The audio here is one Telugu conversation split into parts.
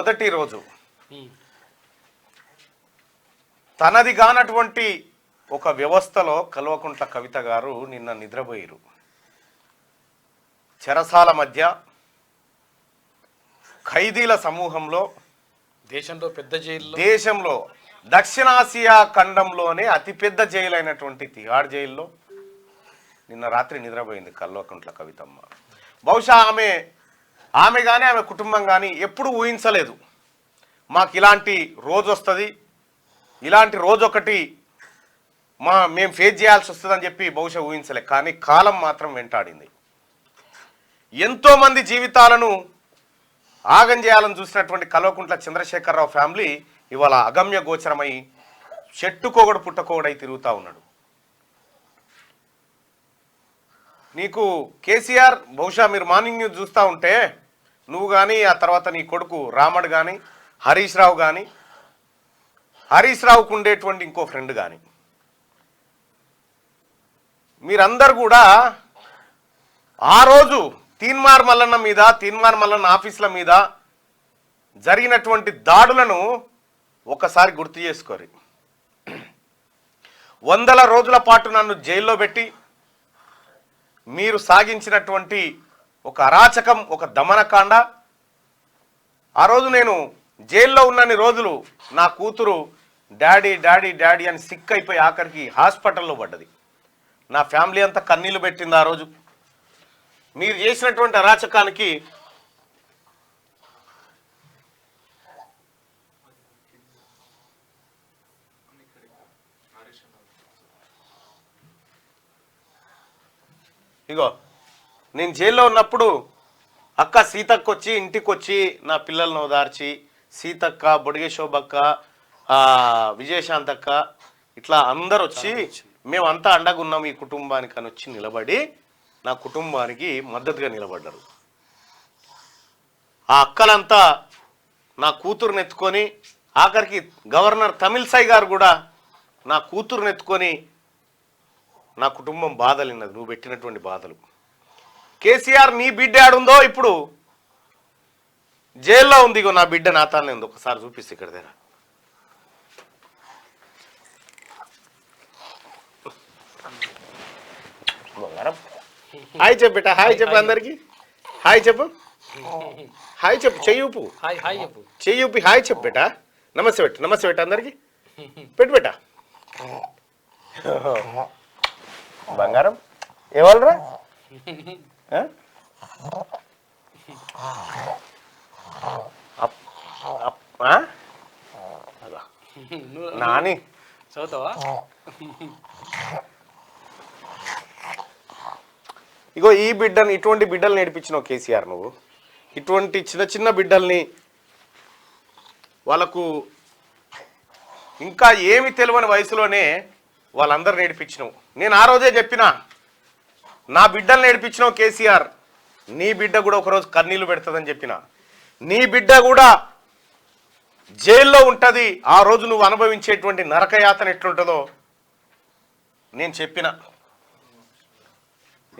మొదటి రోజు తనది కానటువంటి ఒక వ్యవస్థలో కల్వకుంట్ల కవిత గారు నిన్న నిద్రపోయారు. చెరసాల మధ్య ఖైదీల సమూహంలో దేశంలో దక్షిణాసియా ఖండంలోనే అతిపెద్ద జైలు అయినటువంటి తిహాడ్ జైల్లో నిన్న రాత్రి నిద్రపోయింది కల్వకుంట్ల కవితమ్మ. బహుశా ఆమె కానీ ఆమె కుటుంబం కానీ ఎప్పుడు ఊహించలేదు మాకు ఇలాంటి రోజు వస్తుంది, ఇలాంటి రోజు ఒకటి మేము ఫేస్ చేయాల్సి వస్తుందని చెప్పి బహుశా ఊహించలే. కానీ కాలం మాత్రం వెంటాడింది. ఎంతోమంది జీవితాలను ఆగం చేయాలని చూసినటువంటి కల్వకుంట్ల చంద్రశేఖరరావు ఫ్యామిలీ ఇవాళ అగమ్య గోచరమై చెట్టుకోగడు పుట్టకోగడై తిరుగుతూ ఉన్నాడు. నీకు కేసీఆర్ బహుశా మీరు మార్నింగ్ న్యూస్ చూస్తూ ఉంటే నువ్వు కానీ ఆ తర్వాత నీ కొడుకు రామడ్ కానీ హరీష్ రావు కానీ హరీష్ రావుకు ఉండేటువంటి ఇంకో ఫ్రెండ్ కానీ మీరందరూ కూడా ఆ రోజు తీన్మార్ మల్లన్న ఆఫీసుల మీద జరిగినటువంటి దాడులను ఒకసారి గుర్తు చేసుకోరు. 100 రోజుల పాటు నన్ను జైల్లో పెట్టి మీరు సాగించినటువంటి ఒక అరాచకం, ఒక దమనకాండ. ఆ రోజు నేను జైల్లో ఉన్నన్ని రోజులు నా కూతురు డాడీ డాడీ డాడీ అని సిక్ అయిపోయి ఆఖరికి హాస్పిటల్లో పడ్డది. నా ఫ్యామిలీ అంతా కన్నీళ్లు పెట్టింది. ఆ రోజు మీరు చేసినటువంటి అరాచకానికి ఇగో నేను జైల్లో ఉన్నప్పుడు అక్క సీతక్క వచ్చి ఇంటికి వచ్చి నా పిల్లలను ఓదార్చి సీతక్క, బొడిగే శోభక్క, విజయశాంతక్క ఇట్లా అందరు వచ్చి మేమంతా అండగా ఉన్నాం ఈ కుటుంబానికి అని వచ్చి నిలబడి నా కుటుంబానికి మద్దతుగా నిలబడ్డారు. ఆ అక్కలంతా నా కూతురుని ఎత్తుకొని ఆఖరికి గవర్నర్ తమిళసై గారు కూడా నా కూతురుని ఎత్తుకొని నా కుటుంబం బాధలు విన్నది, నువ్వు పెట్టినటువంటి బాధలు. కేసీఆర్ నీ బిడ్డ ఆడుందో ఇప్పుడు జైల్లో ఉంది. ఇగో నా బిడ్డ నాతానే ఉంది, ఒకసారి చూపిస్తే ఇక్కడ దగ్గర. హాయ్ చెప్పు బేటా, హాయ్ చెప్పు అందరికి, హాయ్ చెప్పు, హాయ్ చెప్పు, చెయ్యూపు చెయ్యూపి, హాయ్ చెప్పు బేటా, నమస్తే పెట్టు, నమస్తే పెట్టు అందరికి పెట్టు బేటా. బంగారం ఎవరురా నాని చదువుతావా? ఇగో ఈ బిడ్డని, ఇటువంటి బిడ్డలు నేర్పించినావు కేసీఆర్ నువ్వు. ఇటువంటి చిన్న చిన్న బిడ్డల్ని వాళ్ళకు ఇంకా ఏమి తెలియని వయసులోనే వాళ్ళందరూ నేర్పించినావు. నేను ఆ రోజే చెప్పిన నా బిడ్డలు నేర్పించినావు కేసీఆర్, నీ బిడ్డ కూడా ఒకరోజు కన్నీళ్లు పెడుతుందని చెప్పిన. నీ బిడ్డ కూడా జైల్లో ఉంటుంది, ఆ రోజు నువ్వు అనుభవించేటువంటి నరకయాతన ఎట్లుంటుందో నేను చెప్పిన.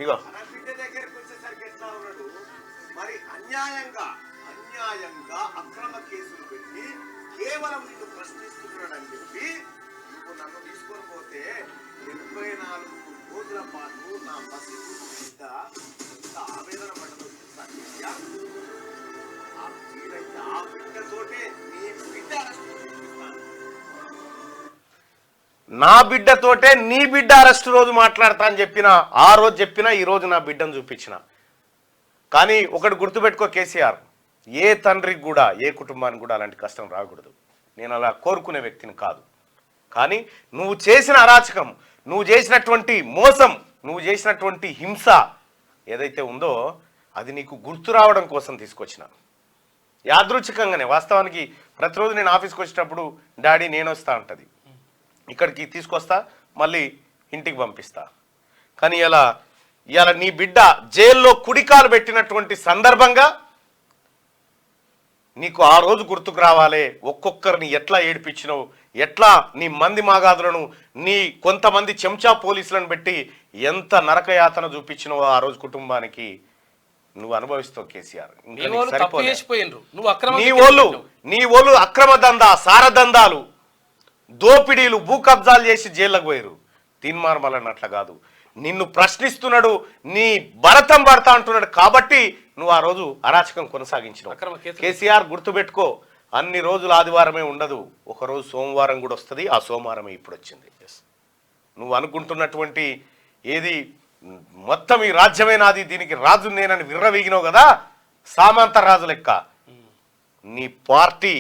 ఇగో అన్యాయంగా అక్రమ కేసులు పెట్టి కేవలం నిన్ను ప్రశ్నిస్తున్నాడని చెప్పి నువ్వు నన్ను తీసుకొని పోతే 84 రోజుల పాటు నా బస్సు బిడ్డ ఎంత ఆవేదన పడదు. ఆ బిడ్డతోటే నీ బిడ్డ నా బిడ్డతోటే నీ బిడ్డ అరెస్ట్ రోజు మాట్లాడతా అని చెప్పిన. ఆ రోజు చెప్పినా ఈ రోజు నా బిడ్డను చూపించిన. కానీ ఒకటి గుర్తుపెట్టుకో కేసీఆర్, ఏ తండ్రికి కూడా ఏ కుటుంబానికి కూడా అలాంటి కష్టం రాకూడదు. నేను అలా కోరుకునే వ్యక్తిని కాదు. కానీ నువ్వు చేసిన అరాచకం, నువ్వు చేసినటువంటి మోసం, నువ్వు చేసినటువంటి హింస ఏదైతే ఉందో అది నీకు గుర్తు రావడం కోసం తీసుకొచ్చిన. యాదృచ్ఛికంగానే, వాస్తవానికి ప్రతిరోజు నేను ఆఫీస్కి వచ్చేటప్పుడు డాడీ నేను వస్తా అంటది, ఇక్కడికి తీసుకొస్తా మళ్ళీ ఇంటికి పంపిస్తా. కానీ ఇలా నీ బిడ్డ జైల్లో కుడికాలు పెట్టినటువంటి సందర్భంగా నీకు ఆ రోజు గుర్తుకు రావాలి. ఒక్కొక్కరిని ఎట్లా ఏడిపించినావు, ఎట్లా నీ మంది మాగాదులను, నీ కొంతమంది చెంచా పోలీసులను పెట్టి ఎంత నరకయాతన చూపించినావో ఆ రోజు కుటుంబానికి నువ్వు అనుభవిస్తావు కేసీఆర్. నీ ఓళ్ళు అక్రమ దందా, సారదందాలు, దోపిడీలు, భూ కబ్జాలు చేసి జైళ్ళకు పోయారు. తీన్మార్మలన్నట్ల కాదు, నిన్ను ప్రశ్నిస్తున్నాడు, నీ భరతం పడతా అంటున్నాడు కాబట్టి నువ్వు ఆ రోజు అరాచకం కొనసాగించినావు. కేసీఆర్ గుర్తుపెట్టుకో, అన్ని రోజులు ఆదివారమే ఉండదు, ఒకరోజు సోమవారం కూడా వస్తుంది. ఆ సోమవారమే ఇప్పుడు వచ్చింది. నువ్వు అనుకుంటున్నటువంటి ఏది మొత్తం ఈ రాజ్యమే నాది, దీనికి రాజు నేనని విర్రవీగినావు కదా, సామంత రాజు లెక్క. నీ పార్టీ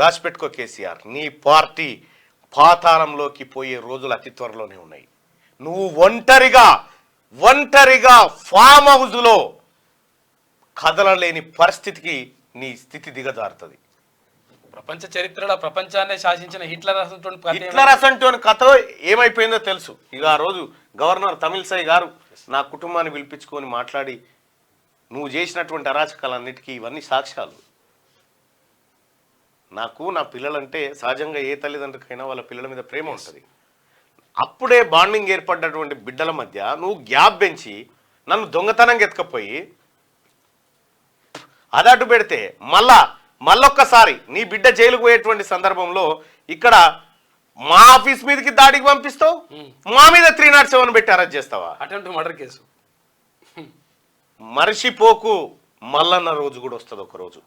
రాసిపెట్టుకో కేసీఆర్, నీ పార్టీ పాతాళంలోకి పోయే రోజులు అతి త్వరలోనే ఉన్నాయి. నువ్వు ఒంటరిగా ఫామ్ హౌస్లో కదలలేని పరిస్థితికి నీ స్థితి దిగజారుతుంది. ప్రపంచ చరిత్రలో ప్రపంచాన్ని శాసించిన హిట్లర్ అసంటోని కథ ఏమైపోయిందో తెలుసు. ఇక ఆ రోజు గవర్నర్ తమిళసై గారు నా కుటుంబాన్ని పిలిపించుకొని మాట్లాడి, నువ్వు చేసినటువంటి అరాచకాలన్నిటికీ ఇవన్నీ సాక్ష్యాలు. నాకు నా పిల్లలంటే సహజంగా ఏ తల్లిదండ్రులకైనా వాళ్ళ పిల్లల మీద ప్రేమ ఉంటుంది. అప్పుడే బాండింగ్ ఏర్పడ్డటువంటి బిడ్డల మధ్య నువ్వు గ్యాప్ పెంచి నన్ను దొంగతనంగా ఎత్తుకపోయి అదట్టు పెడితే మళ్ళొక్కసారి నీ బిడ్డ జైలుకు పోయేటువంటి సందర్భంలో ఇక్కడ మా ఆఫీస్ మీదకి దాడికి పంపిస్తావు, మా మీద 307 పెట్టి అరెస్ట్ చేస్తావా? Attempt murder case. మర్చిపోకు, మల్లన్న రోజు కూడా వస్తుంది ఒక రోజు.